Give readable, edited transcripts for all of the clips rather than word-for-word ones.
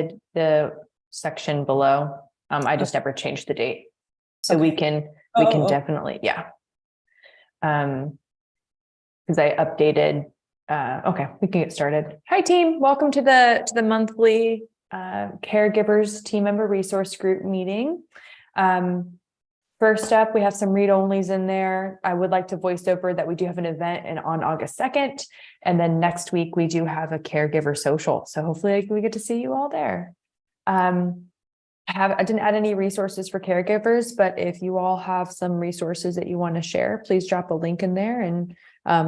updated the section below. I just never changed the date. So we can definitely, yeah. Because I updated, okay, we can get started. Hi team, welcome to the monthly Caregivers team member resource group meeting. First up, we have some read-onlys in there. I would like to voice over that we do have an event on August 2nd. And then next week, we do have a caregiver social. So hopefully we get to see you all there. I didn't add any resources for caregivers, but if you all have some resources that you want to share, please drop a link in there and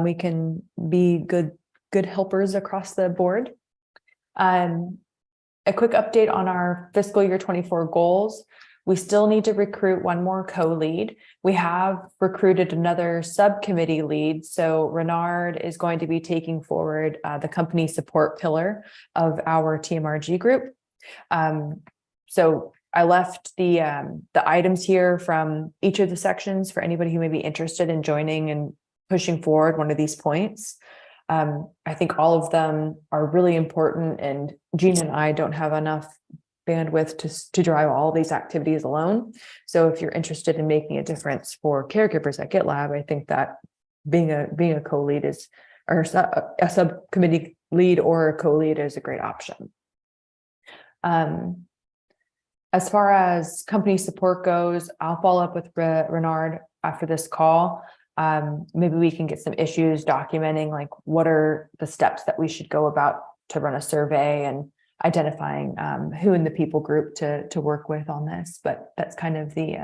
we can be good helpers across the board. A quick update on our fiscal year 24 goals. We still need to recruit one more co-lead. We have recruited another subcommittee lead. So Renard is going to be taking forward the company support pillar of our TMRG group. So I left the items here from each of the sections for anybody who may be interested in joining and pushing forward one of these points. I think all of them are really important, and Gina and I don't have enough bandwidth to drive all these activities alone. So if you're interested in making a difference for caregivers at GitLab, I think that being a co-lead is, or a subcommittee lead or a co-lead is a great option. As far as company support goes, I'll follow up with Renard after this call. Maybe we can get some issues documenting like what are the steps that we should go about to run a survey and identifying who in the people group to work with on this, but that's kind of the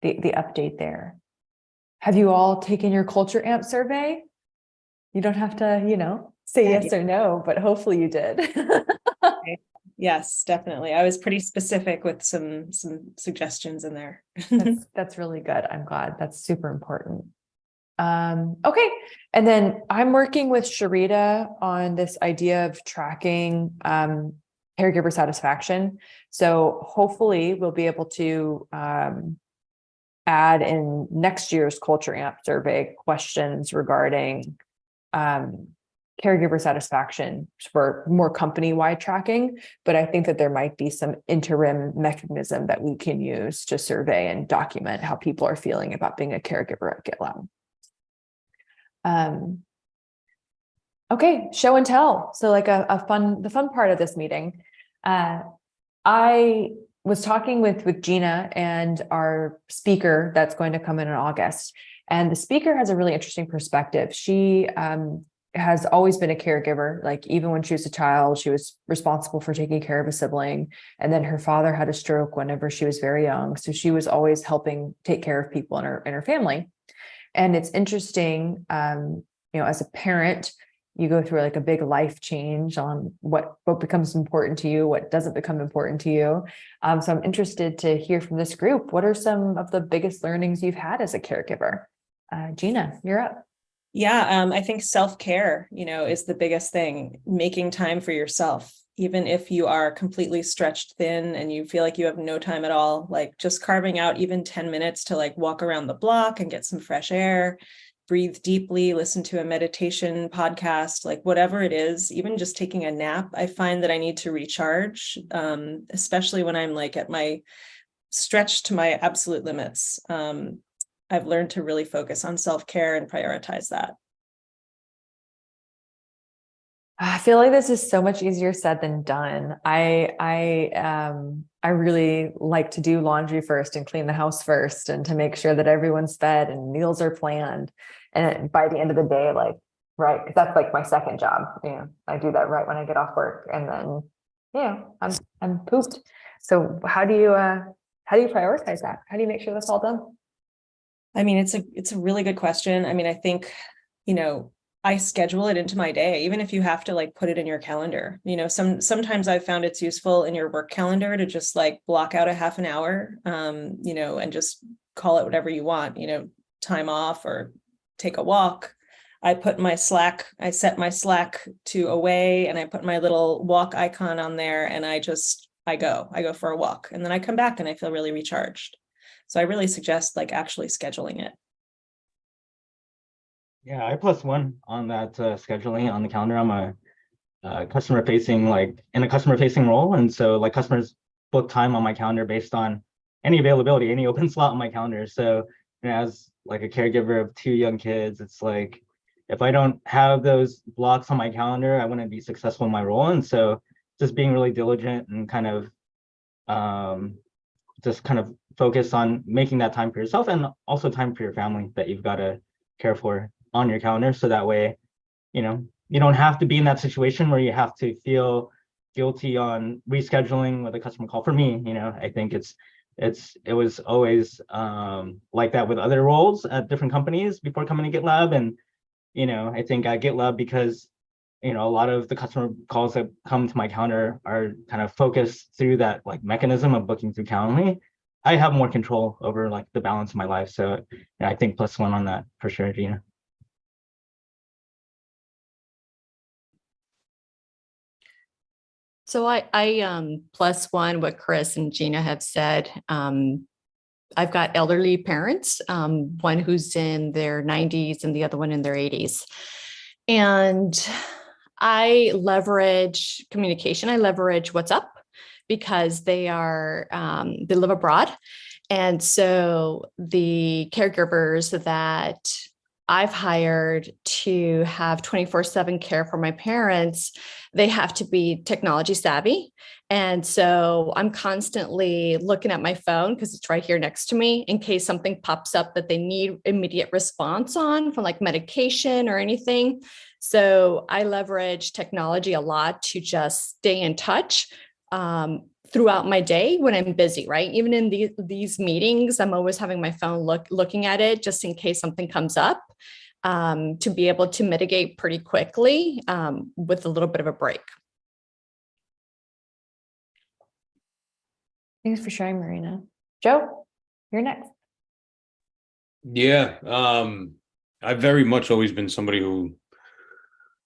update there. Have you all taken your Culture Amp survey? You don't have to, say yes or no, but hopefully you did. Yes, definitely. I was pretty specific with some suggestions in there. That's really good. I'm glad. That's super important. Okay. And then I'm working with Sharita on this idea of tracking caregiver satisfaction. So hopefully we'll be able to add in next year's Culture Amp survey questions regarding caregiver satisfaction for more company-wide tracking. But I think that there might be some interim mechanism that we can use to survey and document how people are feeling about being a caregiver at GitLab. Okay, show and tell. So like the fun part of this meeting. I was talking with Gina and our speaker that's going to come in August. And the speaker has a really interesting perspective. She has always been a caregiver. Like even when she was a child, she was responsible for taking care of a sibling. And then her father had a stroke whenever she was very young. So she was always helping take care of people in her family. And it's interesting, as a parent, you go through like a big life change on what becomes important to you, what doesn't become important to you. So I'm interested to hear from this group. What are some of the biggest learnings you've had as a caregiver? Gina, you're up. Yeah, I think self-care, is the biggest thing. Making time for yourself, even if you are completely stretched thin and you feel like you have no time at all, like just carving out even 10 minutes to like walk around the block and get some fresh air, breathe deeply, listen to a meditation podcast, like whatever it is, even just taking a nap. I find that I need to recharge, especially when I'm like at my stretched to my absolute limits. I've learned to really focus on self-care and prioritize that. I feel like this is so much easier said than done. I really like to do laundry first and clean the house first and to make sure that everyone's fed and meals are planned. And by the end of the day, like, right, because that's like my second job. I do that right when I get off work, and then, I'm pooped. So how do you prioritize that? How do you make sure that's all done? I mean, it's a really good question. I mean, I think, I schedule it into my day, even if you have to like put it in your calendar. Sometimes I've found it's useful in your work calendar to just like block out a half an hour, and just call it whatever you want, time off or take a walk. I set my Slack to away, and I put my little walk icon on there, and I go for a walk, and then I come back and I feel really recharged. So I really suggest like actually scheduling it. Yeah, I +1 on that scheduling on the calendar. I'm a customer facing, like in a customer facing role. And so like customers book time on my calendar based on any availability, any open slot on my calendar. So as like a caregiver of two young kids, it's like, if I don't have those blocks on my calendar, I wouldn't be successful in my role. And so just being really diligent and kind of just kind of focus on making that time for yourself and also time for your family that you've got to care for on your calendar. So that way, you don't have to be in that situation where you have to feel guilty on rescheduling with a customer call. For me, I think it was always like that with other roles at different companies before coming to GitLab. And I think at GitLab, because a lot of the customer calls that come to my calendar are kind of focused through that like mechanism of booking through Calendly. I have more control over like the balance of my life. So I think +1 on that for sure, Gina. So I +1 what Chris and Gina have said. I've got elderly parents, one who's in their 90s and the other one in their 80s. And I leverage communication. I leverage WhatsApp because they live abroad. And so the caregivers that I've hired to have 24/7 care for my parents, they have to be technology savvy. And so I'm constantly looking at my phone because it's right here next to me in case something pops up that they need immediate response on from like medication or anything. So I leverage technology a lot to just stay in touch throughout my day when I'm busy, right? Even in these meetings, I'm always having my phone looking at it just in case something comes up, to be able to mitigate pretty quickly with a little bit of a break. Thanks for sharing, Marina. Joe, you're next. Yeah, I've very much always been somebody who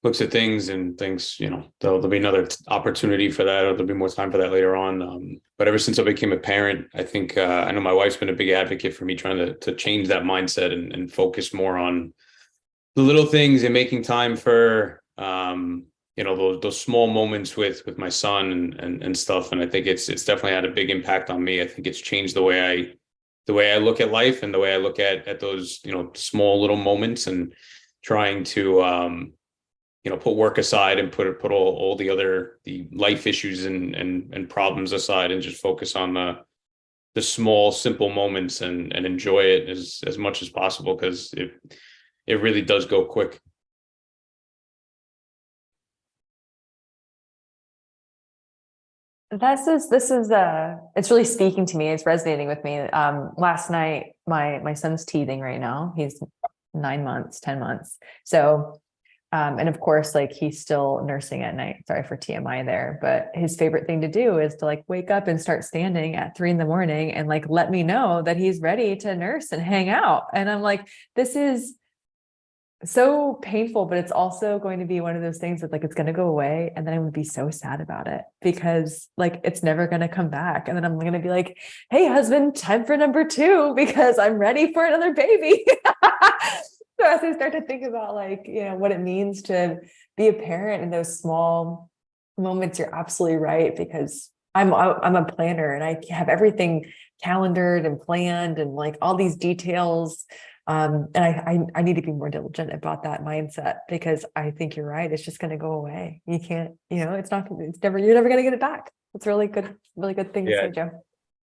looks at things and thinks, there'll be another opportunity for that, or there'll be more time for that later on. But ever since I became a parent, I think I know my wife's been a big advocate for me trying to change that mindset and focus more on the little things and making time for those small moments with my son and stuff. And I think it's definitely had a big impact on me. I think it's changed the way I look at life and the way I look at those small little moments, and trying to put work aside and put all the life issues and problems aside, and just focus on the small, simple moments and enjoy it as much as possible, because it really does go quick. It's really speaking to me. It's resonating with me. Last night, my son's teething right now. He's 9 months, 10 months. So, and of course, like he's still nursing at night. Sorry for TMI there, but his favorite thing to do is to like wake up and start standing at 3 a.m. and like, let me know that he's ready to nurse and hang out. And I'm like, this is so painful, but it's also going to be one of those things that like, it's going to go away. And then I'm going to be so sad about it because like, it's never going to come back. And then I'm going to be like, hey husband, time for number 2, because I'm ready for another baby. So as I start to think about like, what it means to be a parent in those small moments, you're absolutely right, because I'm a planner and I have everything calendared and planned and like all these details. And I need to be more diligent about that mindset, because I think you're right. It's just going to go away. You can't, you're never going to get it back. It's really good thing to say, Joe.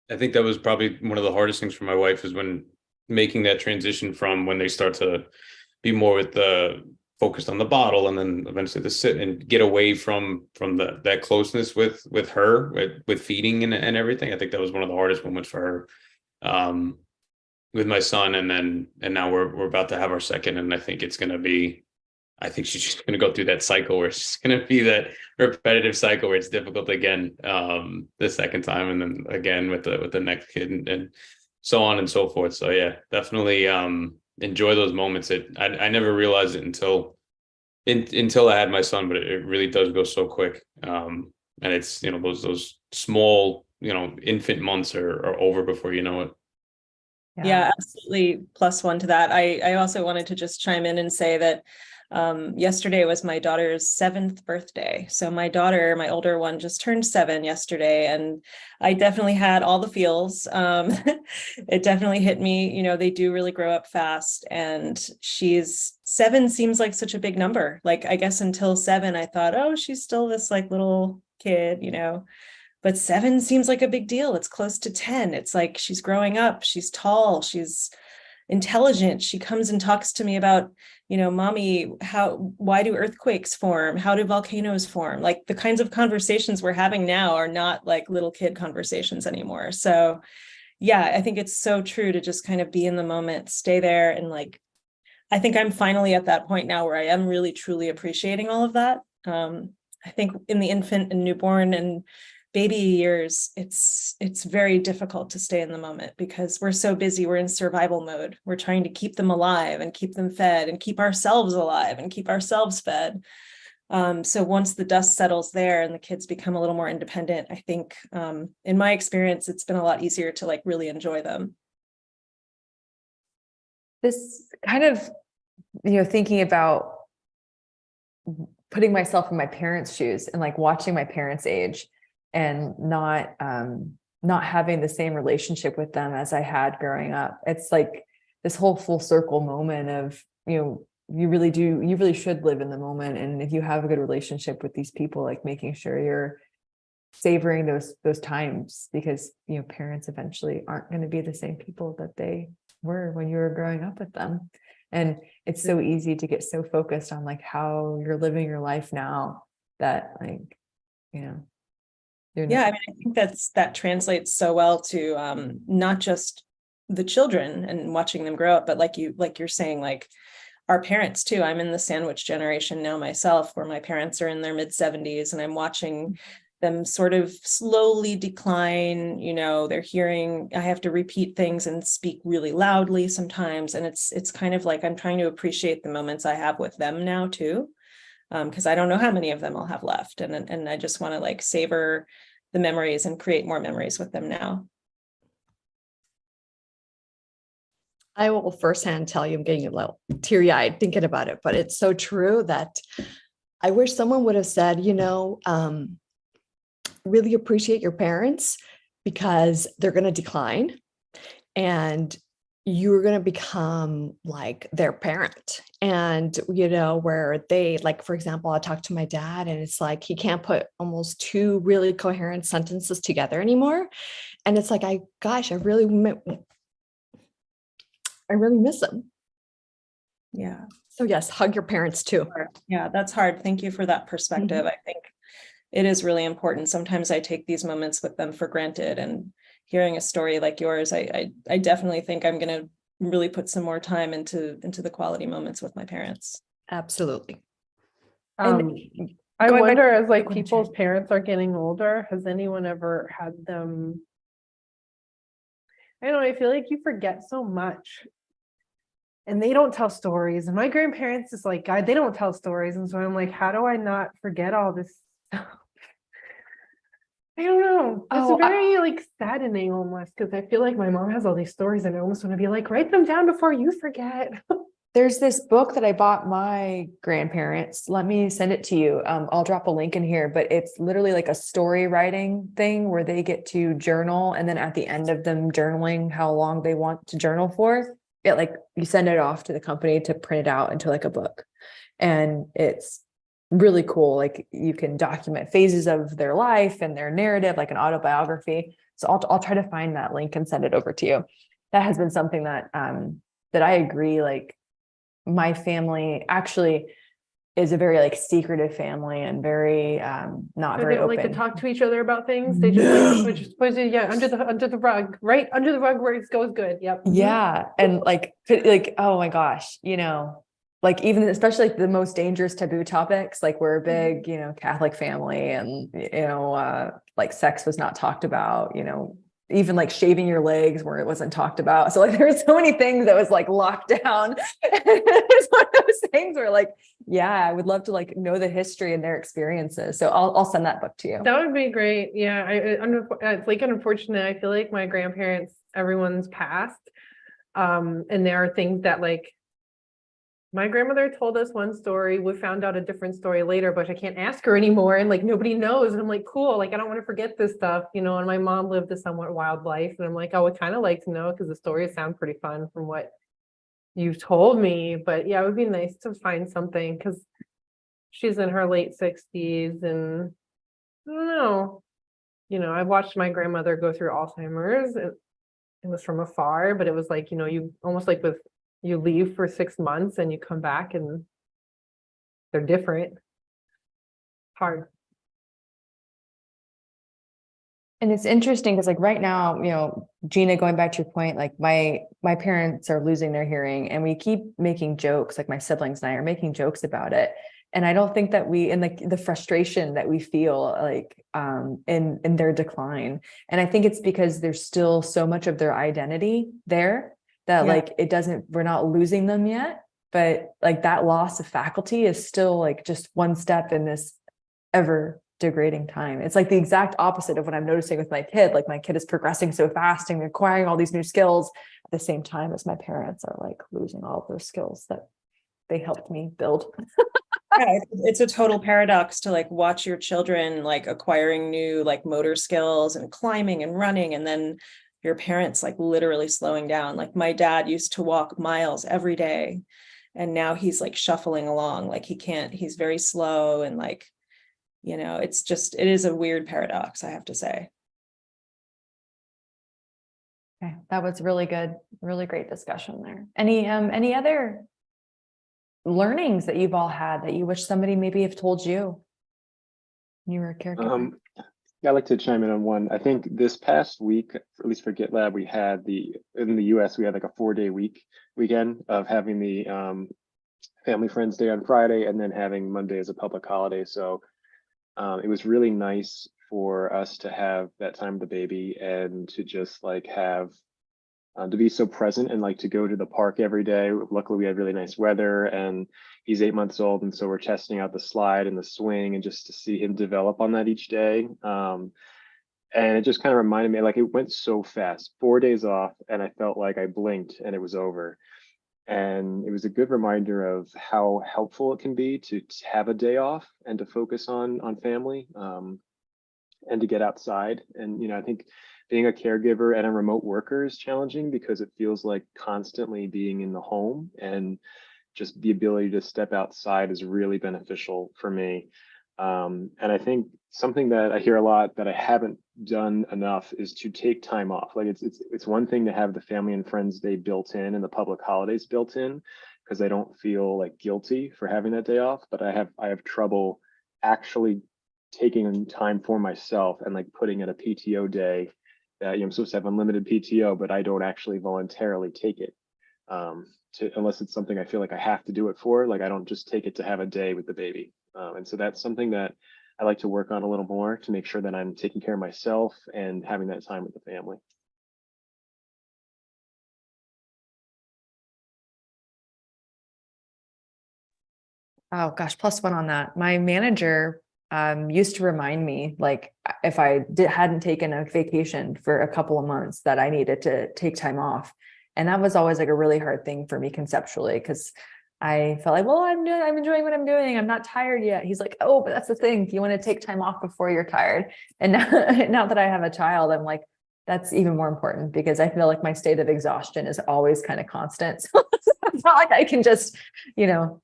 I think that was probably one of the hardest things for my wife, is when making that transition from when they start to be more with the focused on the bottle, and then eventually to sit and get away from that closeness with her, with feeding and everything. I think that was one of the hardest moments for her. With my son, and now we're about to have our second, and I think she's just going to go through that cycle where it's going to be that repetitive cycle where it's difficult again the second time, and then again with the next kid, and so on and so forth. So yeah, definitely enjoy those moments. I never realized it until I had my son, but it really does go so quick. And it's those small infant months are over before you know it. Yeah, absolutely. +1 to that. I also wanted to just chime in and say that Yesterday was my daughter's 7th birthday. So my daughter, my older one, just turned 7 yesterday, and I definitely had all the feels. It definitely hit me. You know, they do really grow up fast, and 7 seems like such a big number. Like, I guess until 7, I thought, oh, she's still this like little kid, you know. But 7 seems like a big deal. It's close to 10. It's like she's growing up. She's tall. She's intelligent. She comes and talks to me about, you know, mommy, why do earthquakes form? How do volcanoes form? Like, the kinds of conversations we're having now are not like little kid conversations anymore. So yeah, I think it's so true to just kind of be in the moment, stay there. And like, I think I'm finally at that point now where I am really truly appreciating all of that. I think in the infant and newborn and baby years, it's very difficult to stay in the moment because we're so busy. We're in survival mode. We're trying to keep them alive and keep them fed and keep ourselves alive and keep ourselves fed. So once the dust settles there and the kids become a little more independent, I think in my experience, it's been a lot easier to like really enjoy them. This kind of, you know, thinking about putting myself in my parents' shoes and like watching my parents age and not having the same relationship with them as I had growing up. It's like this whole full circle moment of, you know, you really should live in the moment. And if you have a good relationship with these people, like making sure you're savoring those times, because, you know, parents eventually aren't going to be the same people that they were when you were growing up with them. And it's so easy to get so focused on like how you're living your life now that, like, you know, yeah, I mean, I think that translates so well to not just the children and watching them grow up, but like you're saying, like our parents too. I'm in the sandwich generation now myself, where my parents are in their mid-70s, and I'm watching them sort of slowly decline. You know, they're hearing, I have to repeat things and speak really loudly sometimes, and it's kind of like I'm trying to appreciate the moments I have with them now too. Because I don't know how many of them I'll have left. And I just want to like savor the memories and create more memories with them now. I will firsthand tell you, I'm getting a little teary-eyed thinking about it, but it's so true that I wish someone would have said, you know, really appreciate your parents because they're going to decline and you're going to become like their parent. And, you know, where they, like, for example, I talk to my dad and it's like, he can't put almost 2 really coherent sentences together anymore. And it's like, I really miss them. Yeah. So yes, hug your parents too. Yeah, that's hard. Thank you for that perspective. I think it is really important. Sometimes I take these moments with them for granted, and hearing a story like yours, I definitely think I'm going to really put some more time into the quality moments with my parents. Absolutely. I going wonder, back- as like Go ahead, people's Jen. parents are getting older, has anyone ever had them? I don't know, I feel like you forget so much. And they don't tell stories. And my grandparents is like, God, they don't tell stories. And so I'm like, how do I not forget all this stuff? I don't know. It's very like saddening almost, because I feel like my mom has all these stories and I almost want to be like, write them down before you forget. There's this book that I bought my grandparents. Let me send it to you. I'll drop a link in here, but it's literally like a story writing thing where they get to journal. And then at the end of them journaling how long they want to journal for, it like you send it off to the company to print it out into like a book. And it's really cool. Like you can document phases of their life and their narrative, like an autobiography. So I'll try to find that link and send it over to you. That has been something that I agree, like my family actually is a very like secretive family and very not very They don't open. like to talk to each other about things. They just like to push it, yeah, under the rug, right under the rug where it goes good. Yep. Yeah. And like, oh my gosh, you know, like even especially like the most dangerous taboo topics, like we're a big, you know, Catholic family, and, you know, like sex was not talked about, you know, even like shaving your legs where it wasn't talked about. So like there were so many things that was like locked down. It's one of those things where like, yeah, I would love to like know the history and their experiences. So I'll send that book to you. That would be great. Yeah, it's like unfortunate. I feel like my grandparents, everyone's passed, and there are things that like My grandmother told us one story. We found out a different story later, but I can't ask her anymore. And like nobody knows. And I'm like, cool. Like I don't want to forget this stuff, you know. And my mom lived a somewhat wild life. And I'm like, I would kind of like to know because the stories sound pretty fun from what you've told me. But yeah, it would be nice to find something because she's in her late 60s and I don't know. You know, I watched my grandmother go through Alzheimer's. It was from afar, but it was like, you know, you almost like with you leave for 6 months and you come back and they're different. Hard. And it's interesting because like right now, you know, Gina, going back to your point, like my parents are losing their hearing and we keep making jokes, like my siblings and I are making jokes about it. And I don't think that we, and like the frustration that we feel like in their decline. And I think it's because there's still so much of their identity there that Yeah. like it doesn't, we're not losing them yet, but like that loss of faculty is still like just one step in this ever degrading time. It's like the exact opposite of what I'm noticing with my kid. Like my kid is progressing so fast and acquiring all these new skills at the same time as my parents are like losing all of those skills that they helped me build. Yeah, it's a total paradox to like watch your children like acquiring new like motor skills and climbing and running, and then your parents like literally slowing down. Like my dad used to walk miles every day, and now he's like shuffling along, like he can't, he's very slow, and like, you know, it's just, it is a weird paradox, I have to say. Okay, that was really good, really great discussion there. Any other learnings that you've all had that you wish somebody maybe have told you when you were a caregiver? Yeah, I'd like to chime in on one. I think this past week, at least for GitLab, we had in the US, we had like a 4-day weekend of having the Family Friends Day on Friday and then having Monday as a public holiday. So it was really nice for us to have that time with the baby and to just like have to be so present and like to go to the park every day. Luckily, we had really nice weather and he's 8 months old. And so we're testing out the slide and the swing and just to see him develop on that each day. And it just kind of reminded me, like, it went so fast, 4 days off, and I felt like I blinked and it was over. And it was a good reminder of how helpful it can be to have a day off and to focus on family and to get outside. And, you know, I think being a caregiver and a remote worker is challenging because it feels like constantly being in the home, and just the ability to step outside is really beneficial for me. And I think something that I hear a lot that I haven't done enough is to take time off. Like it's one thing to have the Family and Friends Day built in and the public holidays built in, because I don't feel like guilty for having that day off, but I have trouble actually taking time for myself and like putting in a PTO day that, you know, I'm supposed to have unlimited PTO, but I don't actually voluntarily take it. Unless it's something I feel like I have to do it for, like I don't just take it to have a day with the baby. And so that's something that I like to work on a little more to make sure that I'm taking care of myself and having that time with the family. Oh gosh, +1 on that. My manager used to remind me, like if I hadn't taken a vacation for a couple of months, that I needed to take time off. And that was always like a really hard thing for me conceptually, because I felt like, well, I'm enjoying what I'm doing. I'm not tired yet. He's like, oh, but that's the thing. You want to take time off before you're tired. And now that I have a child, I'm like, that's even more important, because I feel like my state of exhaustion is always kind of constant. So it's not like I can just, you know,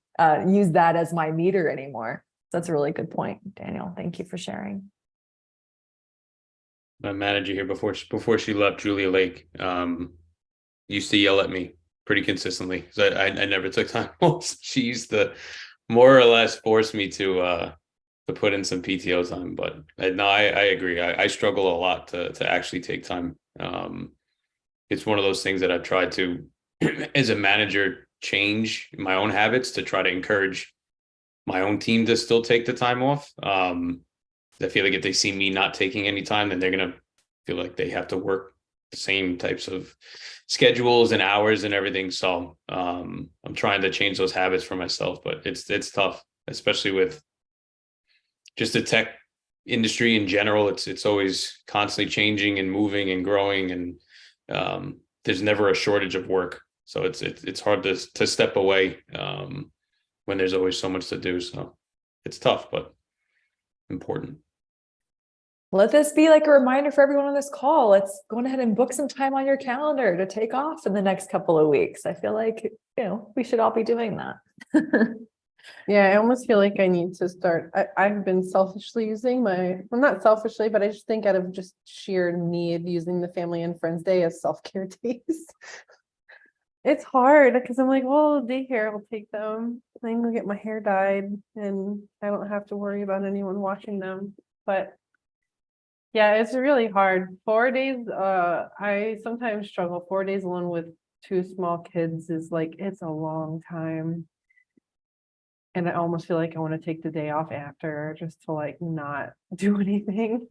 use that as my meter anymore. So that's a really good point, Daniel. Thank you for sharing. My manager here before she left, Julia Lake, used to yell at me pretty consistently because I never took time off. She used to more or less force me to put in some PTO time. But no, I agree. I struggle a lot to actually take time. It's one of those things that I've tried to, as a manager, change my own habits to try to encourage my own team to still take the time off. I feel like if they see me not taking any time, then they're gonna feel like they have to work the same types of schedules and hours and everything. So I'm trying to change those habits for myself, but it's tough, especially with just the tech industry in general. It's always constantly changing and moving and growing, and there's never a shortage of work. So it's hard to step away when there's always so much to do. So it's tough, but important. Let this be like a reminder for everyone on this call. Let's go ahead and book some time on your calendar to take off in the next couple of weeks. I feel like, we should all be doing that. Yeah, I almost feel like I need to start. I've been selfishly using well, not selfishly, but I just think out of just sheer need using the family and friends day as self-care days. It's hard because I'm like, well, daycare, I'll take them. I can go get my hair dyed and I don't have to worry about anyone watching them. But yeah, it's really hard. 4 days, I sometimes struggle. 4 days alone with 2 small kids is like, it's a long time. And I almost feel like I want to take the day off after just to like not do anything.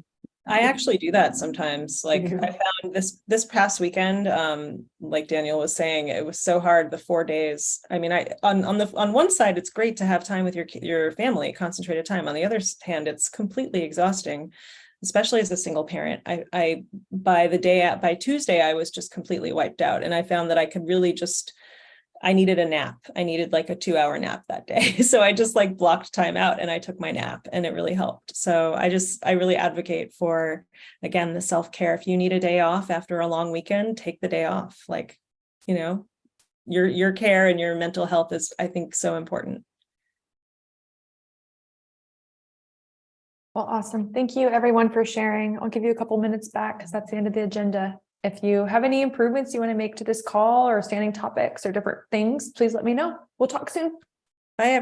I actually do that sometimes. Like Yeah. I found this past weekend, like Daniel was saying, it was so hard, the 4 days. I mean, on one side, it's great to have time with your family, concentrated time. On the other hand, it's completely exhausting, especially as a single parent. By Tuesday, I was just completely wiped out. And I found that I could really I needed a nap. I needed like a 2-hour nap that day. So I just like blocked time out and I took my nap and it really helped. So I really advocate for, again, the self-care. If you need a day off after a long weekend, take the day off. Like, your care and your mental health is, I think, so important. Well, awesome. Thank you everyone for sharing. I'll give you a couple minutes back because that's the end of the agenda. If you have any improvements you want to make to this call or standing topics or different things, please let me know. We'll talk soon. Bye, everyone.